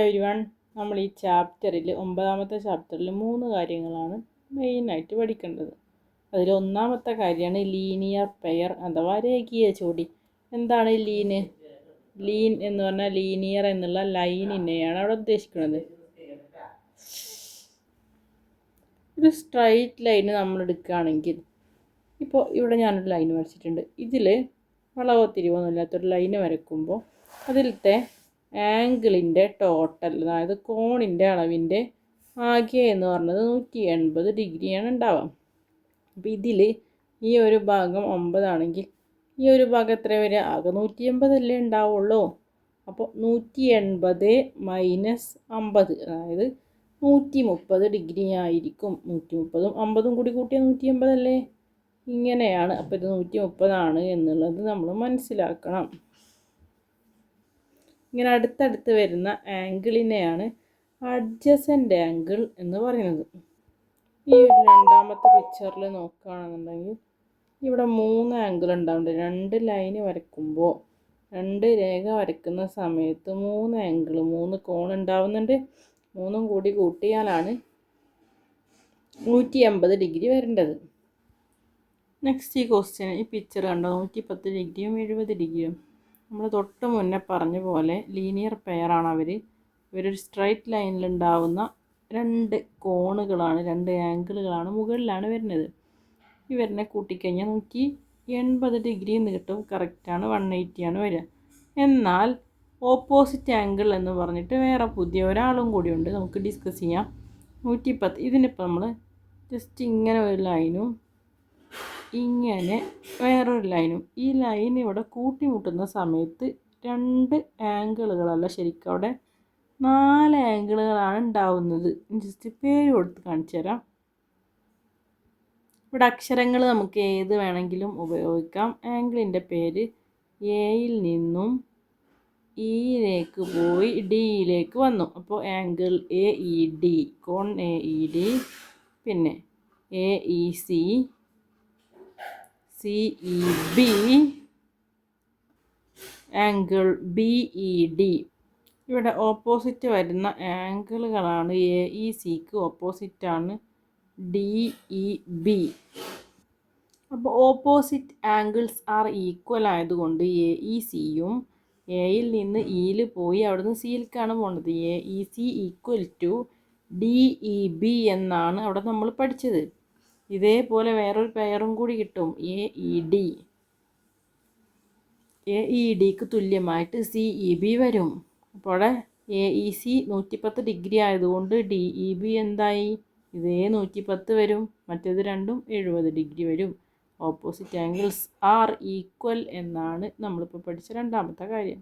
Everyone, നമ്മൾ ഈ ചാപ്റ്ററിൽ 9ാമത്തെ ചാപ്റ്ററിൽ 3 കാര്യങ്ങളാണ് മെയിനായിട്ട് പഠിക്കേണ്ടത്. അതിൽ ഒന്നാമത്തെ കാര്യമാണ് ലീനിയർ പെയർ അഥവാ രേഖീയ ജോഡി. എന്താണ് ലീൻ എന്ന് പറഞ്ഞാൽ ലീനിയർ എന്നുള്ള ലൈനിനെയാണ് അവിടെ ഉദ്ദേശിക്കുന്നത്. ഒരു സ്ട്രൈറ്റ് ലൈന് നമ്മൾ എടുക്കുകയാണെങ്കിൽ, ഇപ്പോൾ ഇവിടെ ഞാനൊരു ലൈൻ വരച്ചിട്ടുണ്ട്. ഇതിൽ വളവോ തിരിവൊന്നും ഇല്ലാത്തൊരു ലൈന് വരയ്ക്കുമ്പോൾ അതിലത്തെ ആംഗിളിൻ്റെ ടോട്ടൽ, അതായത് കോണിൻ്റെ അളവിൻ്റെ ആകെ എന്ന് പറഞ്ഞത് 180 ഡിഗ്രിയാണ് ഉണ്ടാവുക. അപ്പോൾ ഇതിൽ ഈ ഒരു ഭാഗം 9 ആണെങ്കിൽ ഈ ഒരു ഭാഗം എത്ര വരിക? ആകെ 180 അല്ലേ ഉണ്ടാവുള്ളൂ. അപ്പോൾ 180 മൈനസ് 50, അതായത് 130 ഡിഗ്രി ആയിരിക്കും. 130ഉം 50ഉം കൂടി കൂട്ടിയാൽ 180 അല്ലേ? ഇങ്ങനെയാണ്. അപ്പോൾ ഇത് 130 എന്നുള്ളത് നമ്മൾ മനസ്സിലാക്കണം. ഇങ്ങനെ അടുത്തടുത്ത് വരുന്ന ആംഗിളിനെയാണ് അഡ്ജസൻ്റ് ആംഗിൾ എന്ന് പറയുന്നത്. ഈ ഒരു രണ്ടാമത്തെ പിക്ചറിൽ നോക്കുകയാണെന്നുണ്ടെങ്കിൽ ഇവിടെ 3 ആംഗിൾ ഉണ്ടാവുന്നുണ്ട്. 2 ലൈന് വരയ്ക്കുമ്പോൾ, 2 രേഖ വരയ്ക്കുന്ന സമയത്ത് 3 ആംഗിൾ, 3 കോൺ ഉണ്ടാവുന്നുണ്ട്. 3ഉം കൂടി കൂട്ടിയാലാണ് 180 ഡിഗ്രി വരേണ്ടത്. നെക്സ്റ്റ് ഈ ക്വസ്റ്റ്യൻ, ഈ പിക്ചർ കണ്ടോ, 110 ഡിഗ്രിയും 70 ഡിഗ്രിയും. നമ്മൾ തൊട്ട് മുന്നേ പറഞ്ഞ പോലെ ലീനിയർ പെയറാണ് അവർ. ഇവരൊരു സ്ട്രൈറ്റ് ലൈനിലുണ്ടാവുന്ന 2 കോണുകളാണ്, 2 ആംഗിളുകളാണ് മുകളിലാണ് വരുന്നത്. ഇവരിനെ കൂട്ടിക്കഴിഞ്ഞാൽ 180 ഡിഗ്രി എന്ന് കിട്ടും. കറക്റ്റാണ്, 180 വരിക. എന്നാൽ ഓപ്പോസിറ്റ് ആംഗിൾ എന്ന് പറഞ്ഞിട്ട് വേറെ പുതിയ ഒരാളും കൂടിയുണ്ട്, നമുക്ക് ഡിസ്കസ് ചെയ്യാം. 110, ഇതിനിപ്പോൾ നമ്മൾ ജസ്റ്റ് ഇങ്ങനെ ഒരു ലൈനും ഇങ്ങനെ വേറൊരു ലൈനും, ഈ ലൈൻ ഇവിടെ കൂട്ടിമുട്ടുന്ന സമയത്ത് 2 ആംഗിളുകളല്ല, ശരിക്കും അവിടെ 4 ആംഗിളുകളാണ് ഉണ്ടാവുന്നത്. ജസ്റ്റ് പേര് കൊടുത്ത് കാണിച്ചു തരാം. ഇവിടെ അക്ഷരങ്ങൾ നമുക്ക് ഏത് വേണമെങ്കിലും ഉപയോഗിക്കാം. ആംഗിളിൻ്റെ പേര് എയിൽ നിന്നും ഇയിലേക്ക് പോയി ഡിയിലേക്ക് വന്നു. അപ്പോൾ ആംഗിൾ എ ഇ ഡി, കോൺ എ ഇ ഡി, പിന്നെ A E C, C E B, angle B E D. ഇവിടെ ഓപ്പോസിറ്റ് വരുന്ന ആംഗിളുകളാണ്. എ ഇ സിക്ക് ഓപ്പോസിറ്റാണ് ഡി ഇ ബി. അപ്പോൾ ഓപ്പോസിറ്റ് ആംഗിൾസ് ആർ ഈക്വൽ ആയതുകൊണ്ട് എ ഇ സിയും എയിൽ നിന്ന് ഇയിൽ പോയി അവിടുന്ന് സിയിലേക്കാണ് പോകേണ്ടത്. A E C equal to D E B എന്നാണ് അവിടെ നമ്മൾ പഠിച്ചത്. ഇതേപോലെ വേറൊരു പെയറും കൂടി കിട്ടും, A E D. A E ഡിക്ക് തുല്യമായിട്ട് സി ഇ ബി വരും. അപ്പോൾ അവിടെ എ ഇ സി 110 ഡിഗ്രി ആയതുകൊണ്ട് ഡി ഇ ബി എന്തായി? ഇതേ 110 വരും. മറ്റേത് രണ്ടും 70 ഡിഗ്രി വരും. ഓപ്പോസിറ്റ് ആംഗിൾസ് ആർ ഈക്വൽ എന്നാണ് നമ്മളിപ്പോൾ പഠിച്ച രണ്ടാമത്തെ കാര്യം.